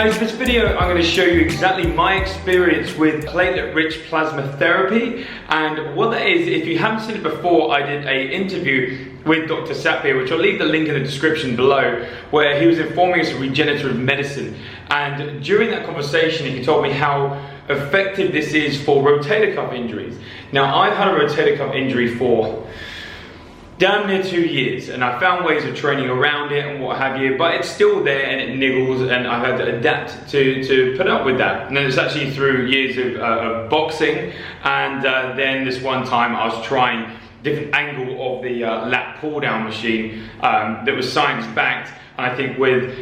Guys, this video I'm going to show you exactly my experience with platelet-rich plasma therapy, and what that is. If you haven't seen it before, I did an interview with Dr Satbir, which I'll leave the link in the description below, where he was informing us of regenerative medicine, and during that conversation he told me how effective this is for rotator cuff injuries. Now, I've had a rotator cuff injury for damn near 2 years, and I found ways of training around it and what have you, but it's still there and it niggles, and I've had to adapt to put up with that. And then it's actually through years of boxing, and then this one time I was trying different angle of the lat pull down machine that was science backed, and I think with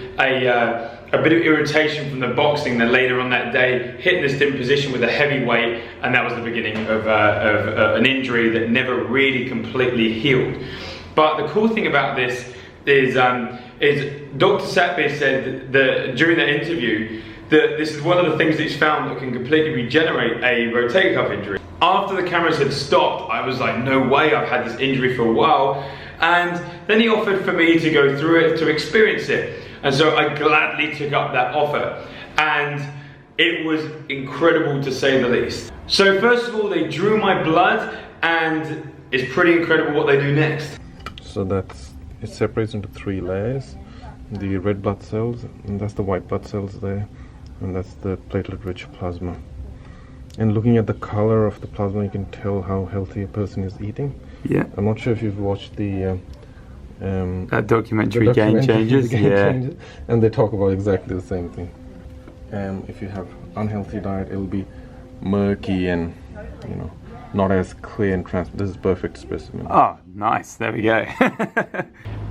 a bit of irritation from the boxing, then later on that day hitting this different position with a heavy weight, and that was the beginning of an injury that never really completely healed. But the cool thing about this is Dr Satbir said that during that interview that this is one of the things that he's found that can completely regenerate a rotator cuff injury. After the cameras had stopped, I was like, no way, I've had this injury for a while. And then he offered for me to go through it, to experience it. And so I gladly took up that offer. And it was incredible, to say the least. So first of all, they drew my blood, and it's pretty incredible what they do next. So it separates into 3 layers. The red blood cells, and that's the white blood cells there. And that's the platelet-rich plasma. And looking at the color of the plasma, you can tell how healthy a person is eating. Yeah. I'm not sure if you've watched the that documentary Game Changers. Changes, and they talk about exactly the same thing. If you have unhealthy diet, it'll be murky and, you know, not as clear and transparent. This is a perfect specimen. Oh, nice. There we go.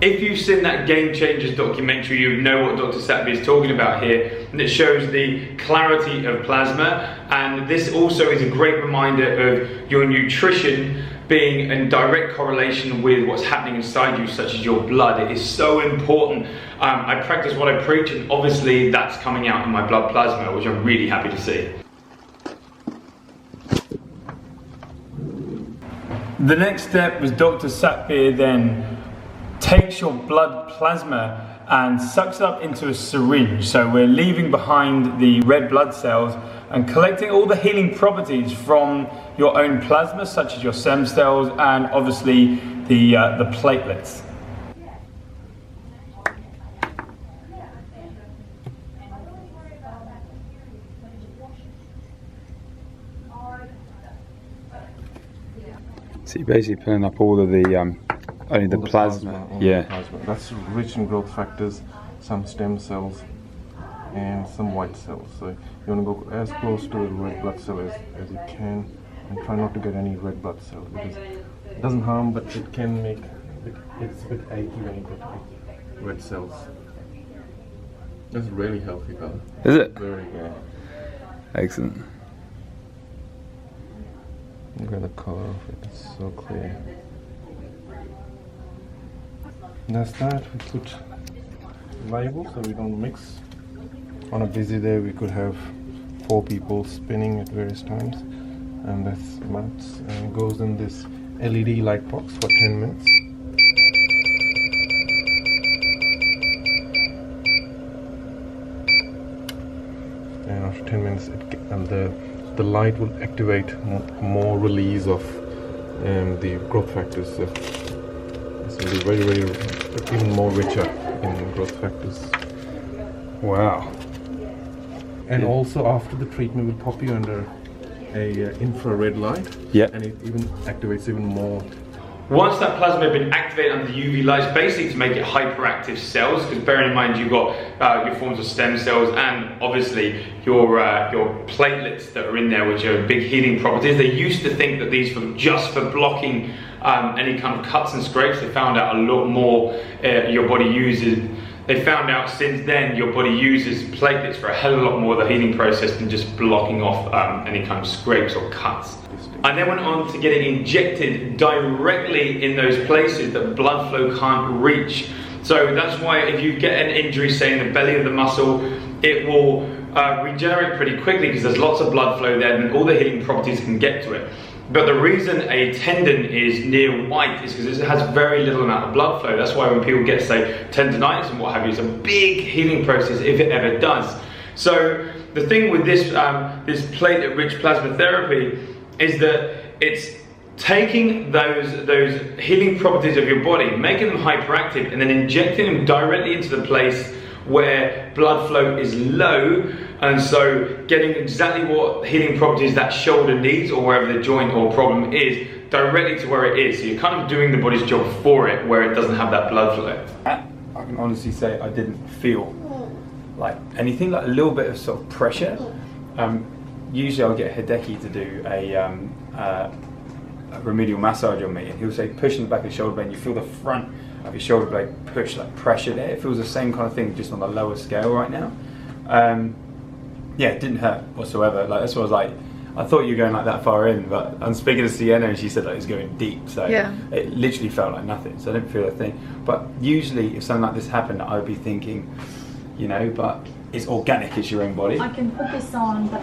If you've seen that Game Changers documentary, you know what Dr Satbir is talking about here, and it shows the clarity of plasma. And this also is a great reminder of your nutrition being in direct correlation with what's happening inside you, such as your blood. It is so important. I practice what I preach, and obviously that's coming out in my blood plasma, which I'm really happy to see. The next step was Dr Satbir then takes your blood plasma and sucks it up into a syringe. So we're leaving behind the red blood cells and collecting all the healing properties from your own plasma, such as your stem cells and obviously the platelets. So you're basically pulling up all of the only the plasma. Yeah. Plasma. That's rich in growth factors, some stem cells, and some white cells. So you want to go as close to the red blood cell as you can, and try not to get any red blood cells, because it doesn't harm, but it can make it's a bit achy when you get red cells. That's really healthy color. Is it? Very good. Excellent. Look at the color of it, it's so clear. And that's that. We put labels so we don't mix. On a busy day we could have 4 people spinning at various times, and that's maps, and it goes in this LED light box for 10 minutes. And after 10 minutes the light will activate more release of the growth factors. So this will be very, even more richer in growth factors. Wow. And also after the treatment, we'll pop you under a infrared light. Yeah. And it even activates even more. Once that plasma has been activated under the UV lights, basically to make it hyperactive cells, because bearing in mind you've got your forms of stem cells and obviously your platelets that are in there, which are big healing properties. They used to think that these were just for blocking any kind of cuts and scrapes. They found out a lot more your body uses. They found out since then your body uses platelets for a hell of a lot more of the healing process than just blocking off any kind of scrapes or cuts. I then went on to get it injected directly in those places that blood flow can't reach. So that's why if you get an injury, say in the belly of the muscle, it will regenerate pretty quickly because there's lots of blood flow there and all the healing properties can get to it. But the reason a tendon is near white is because it has very little amount of blood flow. That's why when people get, say, tendonitis and what have you, it's a big healing process if it ever does. So the thing with this this platelet-rich plasma therapy is that it's taking those healing properties of your body, making them hyperactive, and then injecting them directly into the place where blood flow is low, and so getting exactly what healing properties that shoulder needs, or wherever the joint or problem is, directly to where it is. So you're kind of doing the body's job for it, where it doesn't have that blood flow. I can honestly say I didn't feel like anything, like a little bit of sort of pressure. Usually I'll get Hideki to do a remedial massage on me, and he'll say push in the back of the shoulder blade, and you feel the front of your shoulder blade push, like pressure there. It feels the same kind of thing, just on a lower scale right now. Yeah, it didn't hurt whatsoever. Like, that's what I was like, I thought you were going like that far in, but I'm speaking to Sienna and she said that it was going deep, so yeah. It literally felt like nothing, so I didn't feel a thing. But usually if something like this happened, I would be thinking, you know, but it's organic, it's your own body. I can put this on, but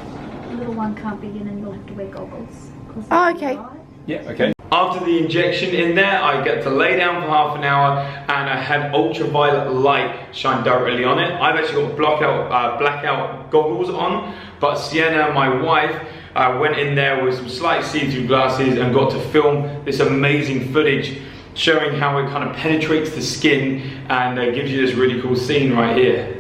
the little one can't be in and you'll have to wear goggles. Oh, okay. Yeah, okay. After the injection in there, I get to lay down for half an hour, and I had ultraviolet light shine directly on it. I've actually got blackout goggles on, but Sienna, my wife, went in there with some slight see-through glasses and got to film this amazing footage showing how it kind of penetrates the skin and gives you this really cool scene right here.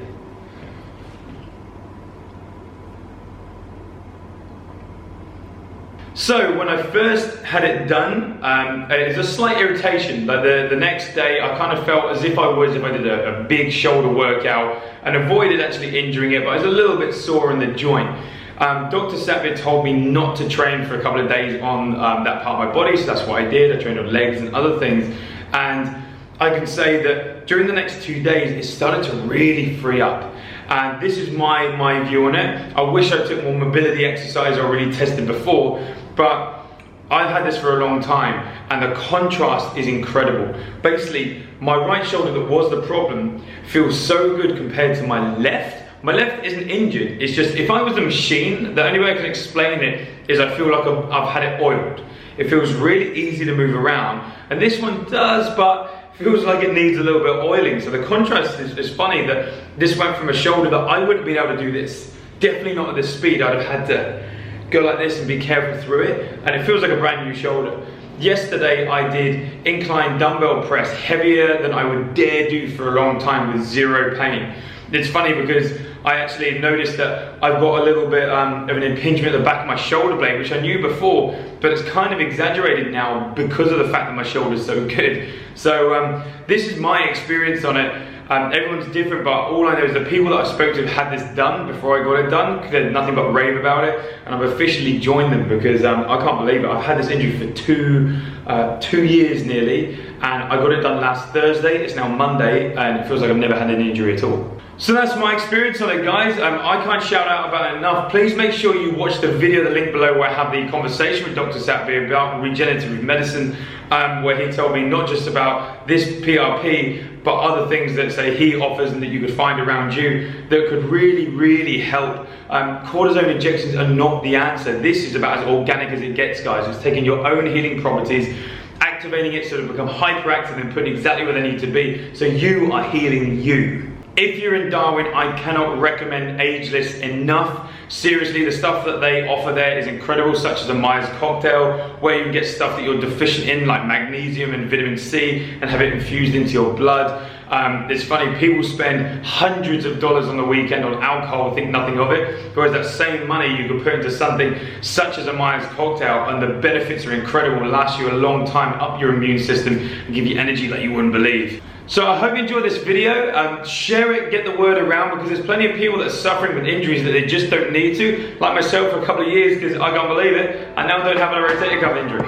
So when I first had it done, it was a slight irritation. Like the next day, I kind of felt as if I did a big shoulder workout, and avoided actually injuring it, but I was a little bit sore in the joint. Dr. Satbir told me not to train for a couple of days on that part of my body, so that's what I did. I trained on legs and other things, and I can say that during the next 2 days, it started to really free up. And this is my view on it. I wish I took more mobility exercise or really tested before, but I've had this for a long time, and the contrast is incredible. Basically, my right shoulder that was the problem feels so good compared to my left. My left isn't injured, it's just, if I was a machine, the only way I can explain it is I feel like I've had it oiled. It feels really easy to move around, and this one does, but feels like it needs a little bit of oiling. So the contrast is funny, that this went from a shoulder that I wouldn't have been able to do this. Definitely not at this speed. I'd have had to go like this and be careful through it, and it feels like a brand new shoulder. Yesterday I did incline dumbbell press, heavier than I would dare do for a long time with zero pain. It's funny because I actually noticed that I've got a little bit of an impingement at the back of my shoulder blade, which I knew before, but it's kind of exaggerated now because of the fact that my shoulder's so good. So this is my experience on it. Everyone's different, but all I know is the people that I spoke to have had this done before I got it done, because they had nothing but rave about it, and I've officially joined them because I can't believe it. I've had this injury for two years nearly, and I got it done last Thursday. It's now Monday, and it feels like I've never had an injury at all. So that's my experience on it, guys. I can't shout out about it enough. Please make sure you watch the video, the link below, where I have the conversation with Dr. Satbir about regenerative medicine, where he told me not just about this PRP, but other things that say he offers and that you could find around you that could really, really help. Cortisone injections are not the answer. This is about as organic as it gets, guys. It's taking your own healing properties, activating it so that it become hyperactive and putting exactly where they need to be, so you are healing you. If you're in Darwin, I cannot recommend Ageless enough. Seriously, the stuff that they offer there is incredible, such as a Myers cocktail, where you can get stuff that you're deficient in, like magnesium and vitamin C, and have it infused into your blood. It's funny, people spend hundreds of dollars on the weekend on alcohol and think nothing of it, whereas that same money you could put into something such as a Myers cocktail, and the benefits are incredible, last you a long time, up your immune system, and give you energy like you wouldn't believe. So I hope you enjoyed this video. Share it, get the word around, because there's plenty of people that are suffering with injuries that they just don't need to, like myself for a couple of years, because I can't believe it, I now don't have a rotator cuff injury.